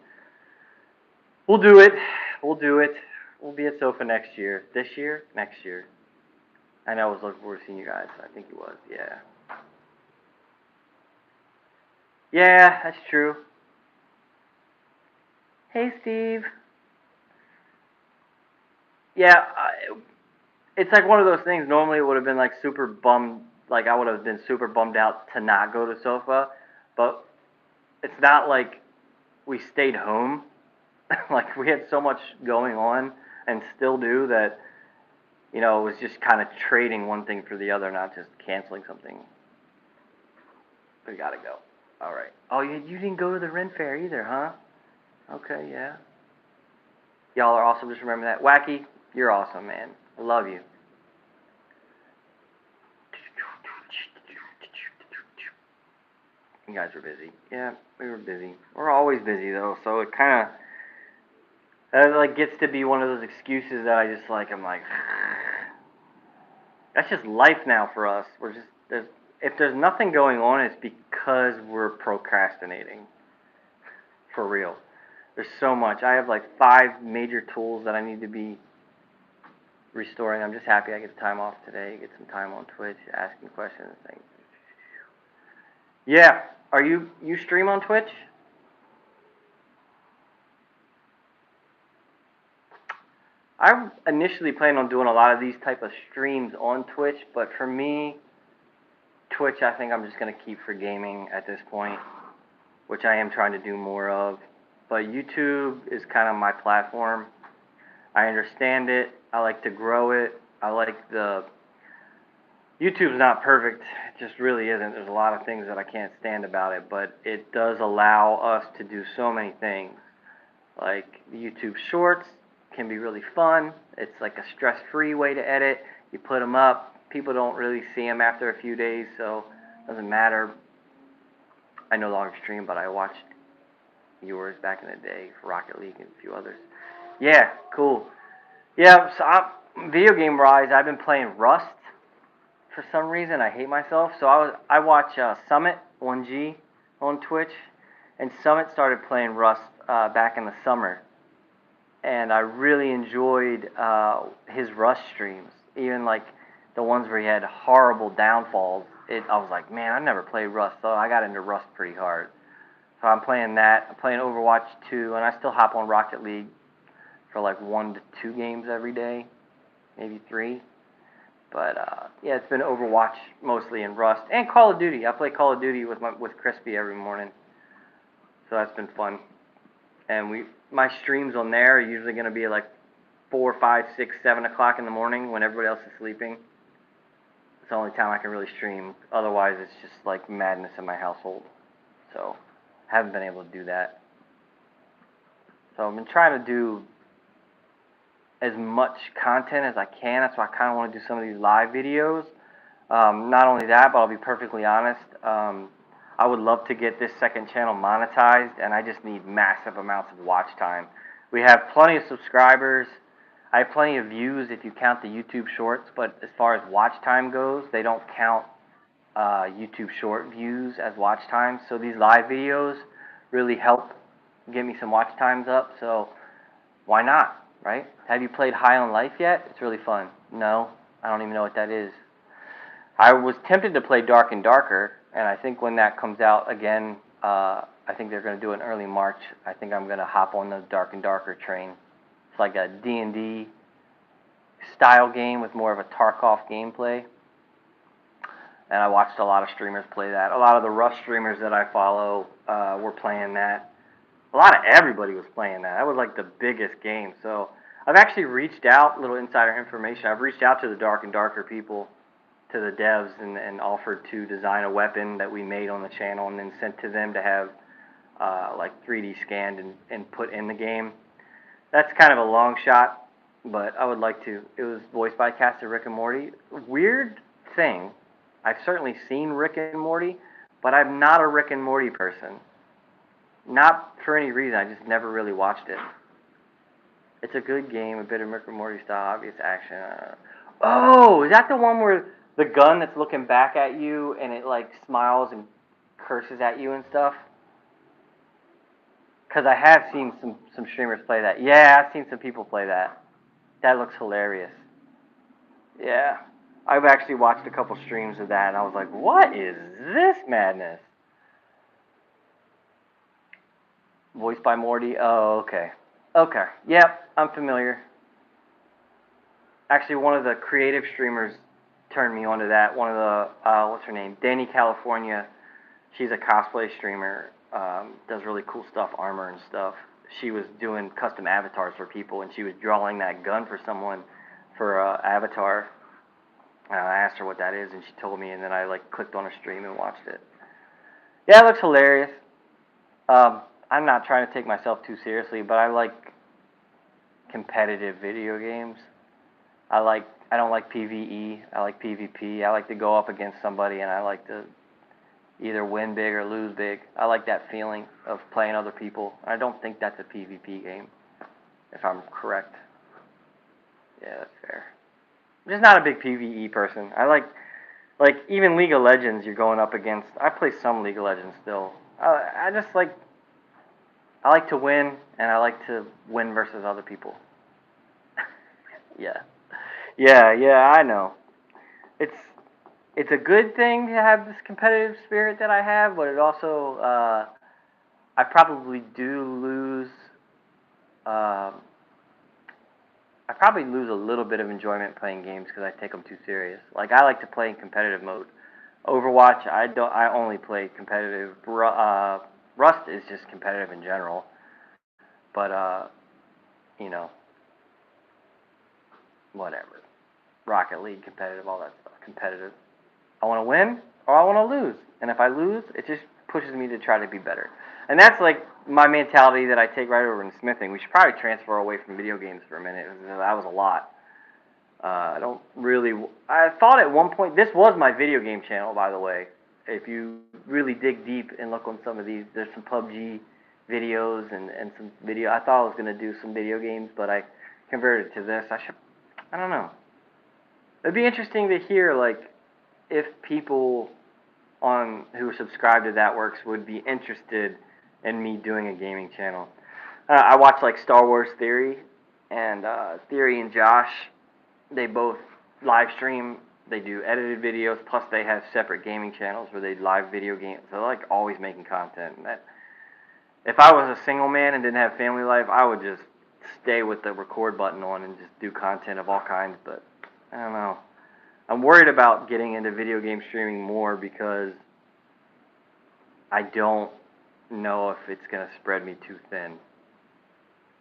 Speaker 2: We'll do it. We'll do it. We'll be at SOFA next year. This year? Next year. I know I was looking forward to seeing you guys. I think it was, yeah. Yeah, that's true. Hey, Steve. Yeah, it's like one of those things. Normally it would have been like super bummed, like I would have been super bummed out to not go to SOFA, but it's not like we stayed home. Like we had so much going on and still do that, you know, it was just kind of trading one thing for the other, not just canceling something. We gotta go. All right. Oh, you didn't go to the Ren Fair either, huh? Okay, yeah. Y'all are awesome. Just remember that. Wacky, you're awesome, man. I love you. You guys were busy. Yeah, we were busy. We're always busy though, so it kind of like gets to be one of those excuses that I just like. I'm like, that's just life now for us. We're just if there's nothing going on, it's because we're procrastinating. For real. There's so much. I have like 5 major tools that I need to be restoring. I'm just happy I get the time off today, get some time on Twitch, asking questions and things. Yeah. Are you stream on Twitch? I initially planned on doing a lot of these type of streams on Twitch, but for me, Twitch I think I'm just going to keep for gaming at this point, which I am trying to do more of. But YouTube is kind of my platform. I understand it. I like to grow it. I like the... YouTube's not perfect. It just really isn't. There's a lot of things that I can't stand about it, but it does allow us to do so many things. Like YouTube Shorts can be really fun. It's like a stress-free way to edit. You put them up. People don't really see them after a few days, so it doesn't matter. I no longer stream, but I watched yours back in the day for Rocket League and a few others. Yeah, cool. Yeah, so video game wise, I've been playing Rust for some reason. I hate myself. So I watch Summit 1G on Twitch, and Summit started playing Rust back in the summer, and I really enjoyed his Rust streams. Even like the ones where he had horrible downfalls. I was like, man, I never played Rust, so I got into Rust pretty hard. So I'm playing that. I'm playing Overwatch 2, and I still hop on Rocket League for like 1 to 2 games every day, maybe 3. But yeah, it's been Overwatch mostly and Rust and Call of Duty. I play Call of Duty with Crispy every morning, so that's been fun. And my streams on there are usually going to be like 4, 5, 6, 7 o'clock in the morning when everybody else is sleeping. It's the only time I can really stream. Otherwise, it's just like madness in my household. So, haven't been able to do that. So I've been trying to do as much content as I can. That's why I kind of want to do some of these live videos. Not only that, but I'll be perfectly honest. I would love to get this second channel monetized, and I just need massive amounts of watch time. We have plenty of subscribers. I have plenty of views if you count the YouTube Shorts, but as far as watch time goes, they don't count YouTube Short views as watch time. So these live videos really help get me some watch times up. So why not, right? Have you played High on Life yet? It's really fun. No, I don't even know what that is. I was tempted to play Dark and Darker, and I think when that comes out again, I think they're going to do it in early March. I think I'm going to hop on the Dark and Darker train. It's like a D&D style game with more of a Tarkov gameplay. And I watched a lot of streamers play that. A lot of the Rust streamers that I follow were playing that. A lot of everybody was playing that. That was like the biggest game. So I've actually reached out, little insider information. I've reached out to the Dark and Darker people, to the devs, and offered to design a weapon that we made on the channel and then sent to them to have like 3D scanned and put in the game. That's kind of a long shot, but I would like to. It was voiced by cast of Rick and Morty. Weird thing. I've certainly seen Rick and Morty, but I'm not a Rick and Morty person. Not for any reason, I just never really watched it. It's a good game, a bit of Rick and Morty style, obvious action. Oh, is that the one where the gun that's looking back at you and it like smiles and curses at you and stuff? Because I have seen some streamers play that. Yeah, I've seen some people play that. That looks hilarious. Yeah. I've actually watched a couple streams of that and I was like, what is this madness? Voiced by Morty? Oh, okay. Okay. Yep, I'm familiar. Actually, one of the creative streamers turned me onto that. One of the, what's her name? Danny California. She's a cosplay streamer. Does really cool stuff, armor and stuff. She was doing custom avatars for people, and she was drawing that gun for someone for avatar. I asked her what that is, and she told me, and then I like clicked on her stream and watched it. Yeah, it looks hilarious. I'm not trying to take myself too seriously, but I like competitive video games. I don't like PvE. I like PvP. I like to go up against somebody, and I like to either win big or lose big. I like that feeling of playing other people. I don't think that's a PvP game, if I'm correct. Yeah, that's fair. I'm just not a big PvE person. I like even League of Legends. You're going up against. I play some League of Legends still. I just like. I like to win, and I like to win versus other people. Yeah. Yeah, I know. It's it's a good thing to have this competitive spirit that I have, but it also I probably do lose. Um, I probably lose a little bit of enjoyment playing games because I take them too serious. Like I like to play in competitive mode. Overwatch, I don't. I only play competitive. Rust is just competitive in general, but you know, whatever. Rocket League competitive, all that stuff, competitive. I want to win or I want to lose. And if I lose, it just pushes me to try to be better. And that's like my mentality that I take right over in smithing. We should probably transfer away from video games for a minute. That was a lot. I don't really. I thought at one point this was my video game channel, by the way. If you really dig deep and look on some of these, there's some PUBG videos and some video. I thought I was gonna do some video games, but I converted to this. I don't know. It'd be interesting to hear like if people on who subscribe to That Works would be interested in me doing a gaming channel. I watch like Star Wars Theory, and Theory and Josh, they both live stream. They do edited videos, plus they have separate gaming channels where they live video games. They're like always making content. And that, if I was a single man and didn't have family life, I would just stay with the record button on and just do content of all kinds. But I don't know. I'm worried about getting into video game streaming more because I don't know if it's going to spread me too thin.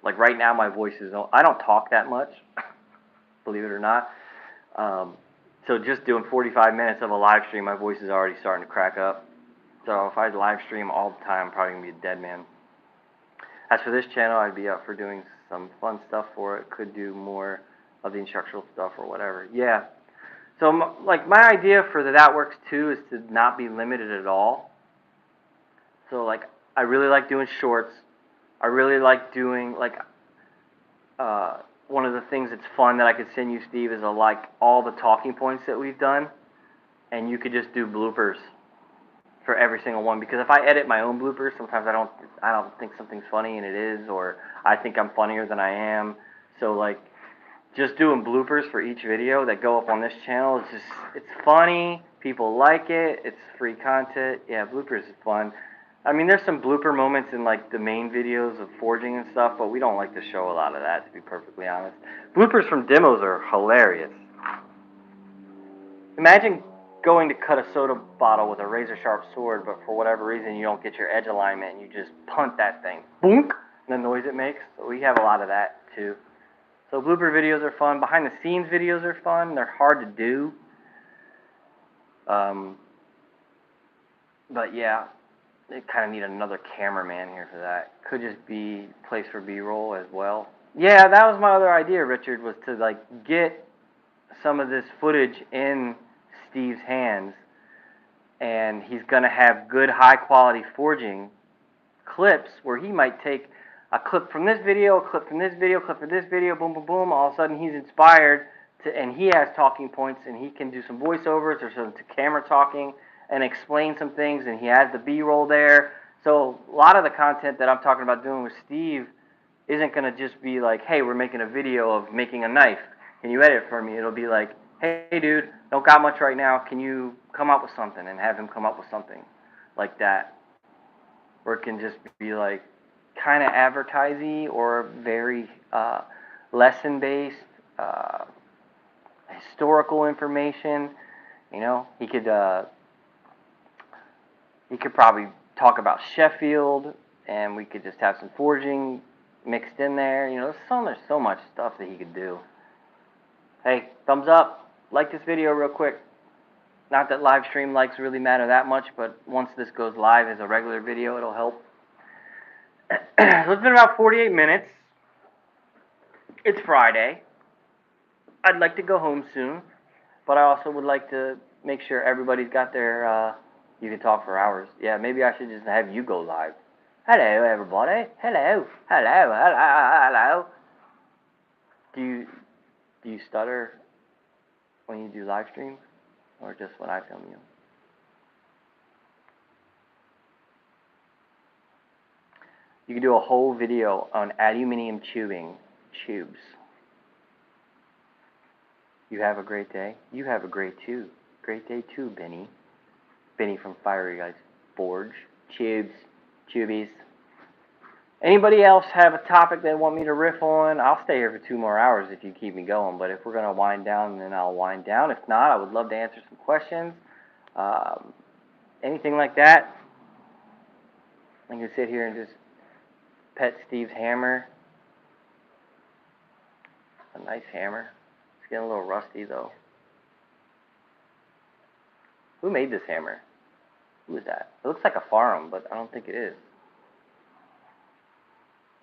Speaker 2: Like right now my voice is, I don't talk that much, believe it or not. So just doing 45 minutes of a live stream, my voice is already starting to crack up. So if I live stream all the time, I'm probably going to be a dead man. As for this channel, I'd be up for doing some fun stuff for it. Could do more of the instructional stuff or whatever. Yeah. So my idea for That Works too is to not be limited at all. So like I really like doing shorts. I really like doing like one of the things that's fun that I could send you, Steve, is like all the talking points that we've done, and you could just do bloopers for every single one. Because if I edit my own bloopers, sometimes I don't think something's funny and it is, or I think I'm funnier than I am. So like just doing bloopers for each video that go up on this channel is just, it's funny. People like it. It's free content. Yeah, bloopers is fun. I mean, there's some blooper moments in like the main videos of forging and stuff, but we don't like to show a lot of that, to be perfectly honest. Bloopers from demos are hilarious. Imagine going to cut a soda bottle with a razor sharp sword, but for whatever reason you don't get your edge alignment and you just punt that thing. Boonk! And the noise it makes. So we have a lot of that too. So blooper videos are fun. Behind the scenes videos are fun. They're hard to do. But yeah. They kind of need another cameraman here for that. Could just be a place for B-roll as well. Yeah, that was my other idea, Richard, was to like get some of this footage in Steve's hands, and he's going to have good high quality forging clips where he might take a clip from this video, a clip from this video, a clip from this video, boom, boom, boom. All of a sudden he's inspired to, and he has talking points, and he can do some voiceovers or some camera talking and explain some things, and he has the B-roll there. So a lot of the content that I'm talking about doing with Steve isn't going to just be like, hey, we're making a video of making a knife. Can you edit for me? It'll be like, hey, dude, don't got much right now. Can you come up with something? And have him come up with something like that. Or it can just be like kind of advertising or very lesson-based, historical information. You know, he could probably talk about Sheffield, and we could just have some forging mixed in there. You know, there's so much stuff that he could do. Hey, thumbs up, like this video real quick. Not that live stream likes really matter that much, but once this goes live as a regular video, it'll help. So it's been about 48 minutes. It's Friday. I'd like to go home soon, but I also would like to make sure everybody's got their, you can talk for hours. Yeah, maybe I should just have you go live. Hello, everybody. Hello. Hello. Hello. Hello. Do you stutter when you do live streams, or just when I film you? You can do a whole video on aluminum tubes. You have a great day. You have a great day too, Benny. Benny from Fiery Guys Forge. Tubies. Anybody else have a topic they want me to riff on? I'll stay here for 2 more hours if you keep me going, but if we're going to wind down, then I'll wind down. If not, I would love to answer some questions. Anything like that. I can sit here and just pet Steve's hammer. A nice hammer. It's getting a little rusty, though. Who made this hammer? Who is that? It looks like a farm, but I don't think it is.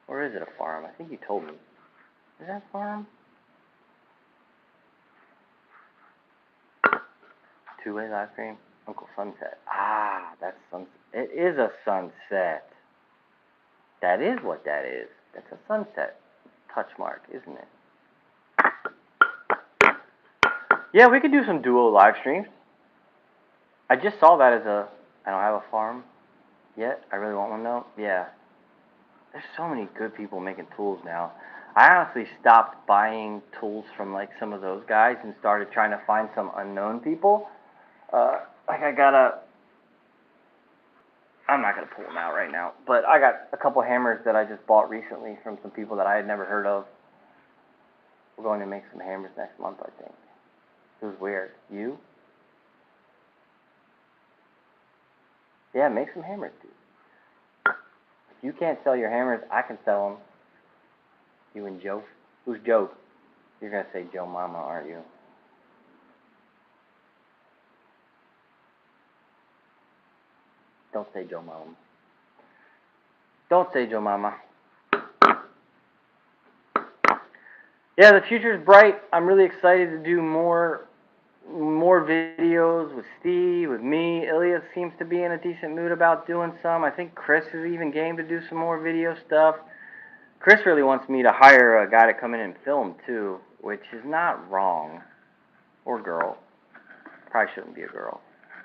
Speaker 2: Or is it a farm? I think you told me. Is that a farm? Two-way live stream. Uncle Sunset. Ah, that's sunset. It is a sunset. That is what that is. That's a sunset touch mark, isn't it? Yeah, we could do some duo live streams. I just saw that as I don't have a farm yet. I really want one though. Yeah. There's so many good people making tools now. I honestly stopped buying tools from like some of those guys and started trying to find some unknown people. Like I'm not gonna pull them out right now, but I got a couple hammers that I just bought recently from some people that I had never heard of. We're going to make some hammers next month, I think. Who's weird? You? Yeah, make some hammers, dude. If you can't sell your hammers, I can sell them. You and Joe. Who's Joe? You're gonna say Joe Mama, aren't you? Don't say Joe Mama. Don't say Joe Mama. Yeah, the future is bright. I'm really excited to do more videos with Steve, with me. Ilya seems to be in a decent mood about doing some. I think Chris is even game to do some more video stuff. Chris really wants me to hire a guy to come in and film too, which is not wrong. Or girl. Probably shouldn't be a girl.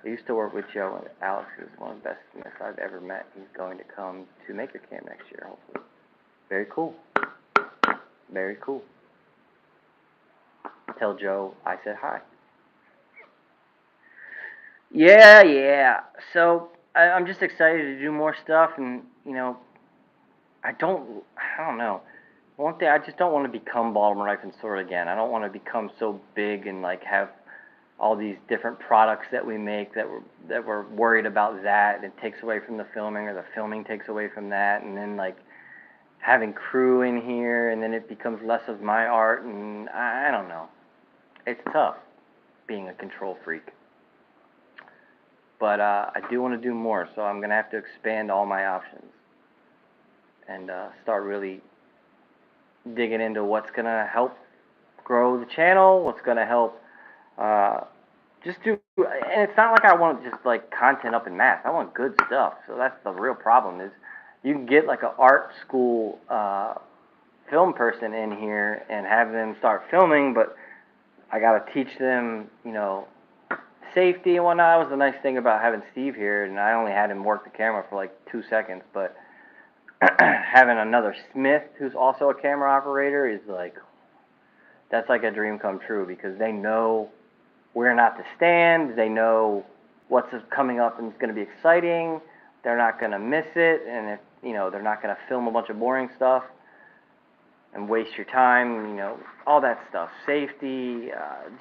Speaker 2: I used to work with Joe, and Alex is one of the best smiths I've ever met. He's going to come to Maker Camp next year, hopefully. Very cool. Very cool. Tell Joe I said hi. Yeah. So I'm just excited to do more stuff, and I don't know. One thing, I just don't want to become Baltimore Knife and Sword again. I don't want to become so big and like have all these different products that we make that we're worried about that, and it takes away from the filming, or the filming takes away from that, and then like having crew in here, and then it becomes less of my art, and I don't know. It's tough being a control freak. But I do want to do more, so I'm going to have to expand all my options and start really digging into what's going to help grow the channel, what's going to help just do, and it's not like I want just like content up in mass. I want good stuff. So that's the real problem is you can get like an art school film person in here and have them start filming, but I got to teach them, safety and whatnot. That was the nice thing about having Steve here, and I only had him work the camera for like 2 seconds, but having another Smith who's also a camera operator is like, that's like a dream come true, because they know where not to stand, they know what's coming up and it's going to be exciting, they're not going to miss it, and if, they're not going to film a bunch of boring stuff and waste your time, all that stuff. Safety,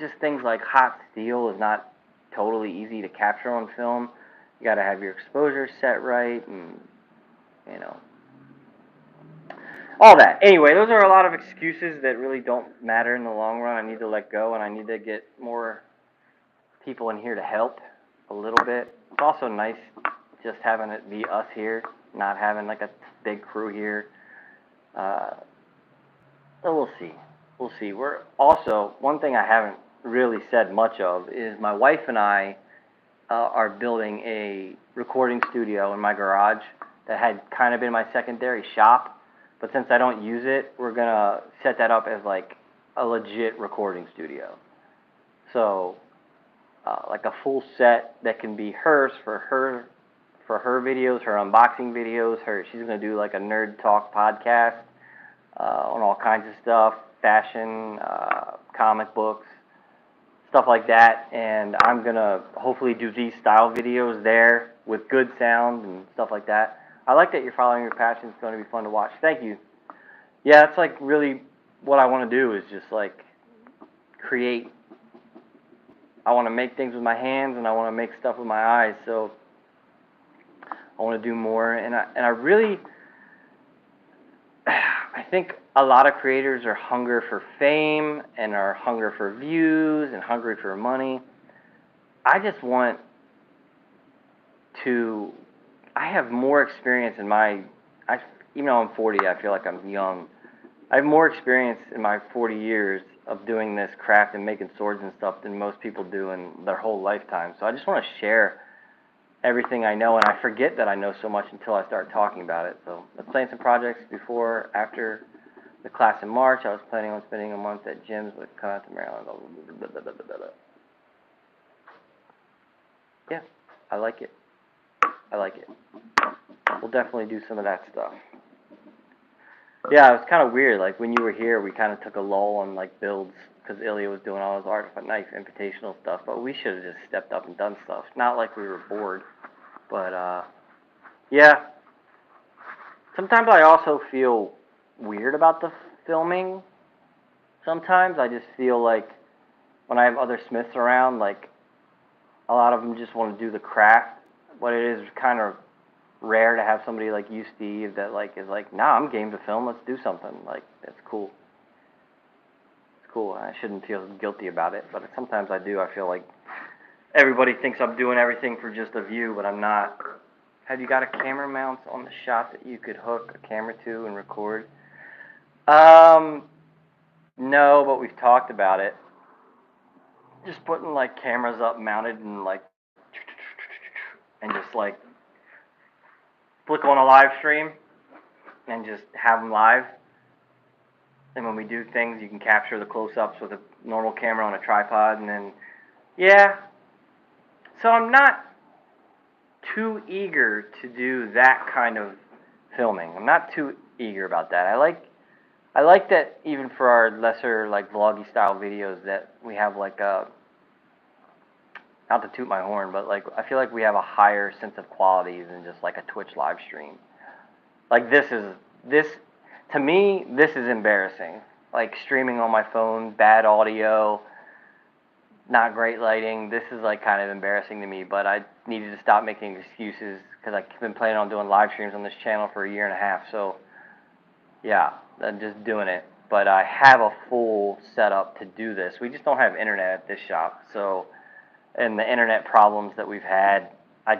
Speaker 2: just things like hot steel is not totally easy to capture on film. You got to have your exposure set right, and all that. Anyway, those are a lot of excuses that really don't matter in the long run. I need to let go, and I need to get more people in here to help a little bit. It's also nice just having it be us here, not having like a big crew here. So we'll see. We'll see. We're also, one thing I haven't really said much of is my wife and I are building a recording studio in my garage that had kind of been my secondary shop. But since I don't use it, we're going to set that up as like a legit recording studio. So like a full set that can be hers for her videos, her unboxing videos. She's going to do like a nerd talk podcast on all kinds of stuff, fashion, comic books, stuff like that. And I'm going to hopefully do these style videos there with good sound and stuff like that. I like that you're following your passion. It's going to be fun to watch. Thank you. Yeah, it's like really what I want to do is just like create. I want to make things with my hands, and I want to make stuff with my eyes. So I want to do more, and I really, I think a lot of creators are hungry for fame and are hungry for views and hungry for money. I just want to. I have more experience in even though I'm 40, I feel like I'm young. I have more experience in my 40 years of doing this craft and making swords and stuff than most people do in their whole lifetime. So I just want to share everything I know, and I forget that I know so much until I start talking about it. So let's plan some projects before, after the class in March. I was planning on spending a month at gyms, but come out to Maryland. Yeah, I like it. I like it. We'll definitely do some of that stuff. Yeah, it was kind of weird. Like when you were here, we kind of took a lull on like builds because Ilya was doing all his art knife invitational stuff. But we should have just stepped up and done stuff. Not like we were bored, but yeah. Sometimes I also feel weird about the filming. Sometimes I just feel like when I have other Smiths around, like a lot of them just want to do the craft. But it is kind of rare to have somebody like you, Steve, that like is like, nah, I'm game to film. Let's do something. Like it's cool. It's cool. I shouldn't feel guilty about it, but sometimes I do. I feel like everybody thinks I'm doing everything for just a view, but I'm not. Have you got a camera mount on the shop that you could hook a camera to and record? No, but we've talked about it. Just putting like cameras up mounted and like, and just like flick on a live stream and just have them live. And when we do things, you can capture the close-ups with a normal camera on a tripod, and then, yeah. So I'm not too eager to do that kind of filming. I'm not too eager about that. I like that even for our lesser like vloggy style videos that we have like a, not to toot my horn, but like I feel like we have a higher sense of quality than just like a Twitch live stream. Like this to me, this is embarrassing. Like streaming on my phone, bad audio, not great lighting. This is like kind of embarrassing to me, but I needed to stop making excuses because I've been planning on doing live streams on this channel for a year and a half. So yeah, I'm just doing it. But I have a full setup to do this. We just don't have internet at this shop. So, and the internet problems that we've had, I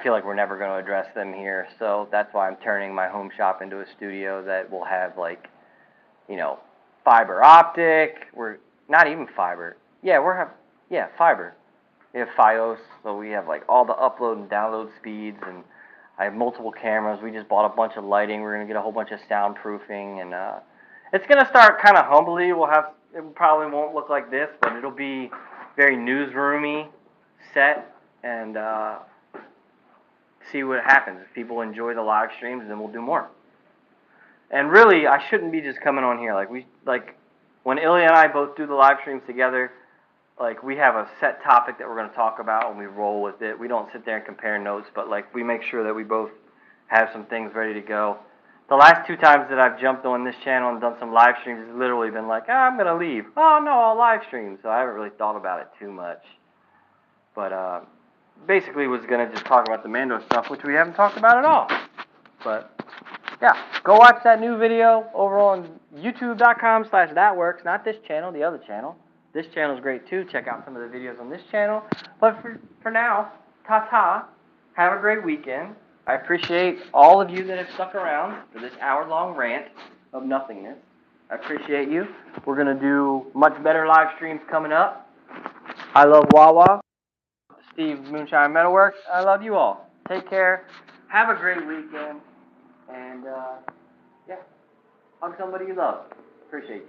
Speaker 2: feel like we're never going to address them here. So that's why I'm turning my home shop into a studio that will have like, you know, fiber optic. We're not even fiber. Yeah, fiber. We have FiOS, so we have like all the upload and download speeds, and I have multiple cameras. We just bought a bunch of lighting. We're gonna get a whole bunch of soundproofing, and it's gonna start kind of humbly. It probably won't look like this, but it'll be very newsroomy set, and see what happens. If people enjoy the live streams, then we'll do more. And really, I shouldn't be just coming on here. Like when Ilya and I both do the live streams together, like we have a set topic that we're going to talk about and we roll with it. We don't sit there and compare notes, but like we make sure that we both have some things ready to go. The last 2 times that I've jumped on this channel and done some live streams, it's literally been like, I'm going to leave. Oh no, I'll live stream. So I haven't really thought about it too much. But basically was going to just talk about the Mando stuff, which we haven't talked about at all. But yeah, go watch that new video over on youtube.com/thatworks, not this channel, the other channel. This channel is great too. Check out some of the videos on this channel. But for now, ta-ta. Have a great weekend. I appreciate all of you that have stuck around for this hour-long rant of nothingness. I appreciate you. We're going to do much better live streams coming up. I love Wawa. Steve Moonshine Metalworks. I love you all. Take care. Have a great weekend. And, yeah, hug somebody you love. Appreciate you.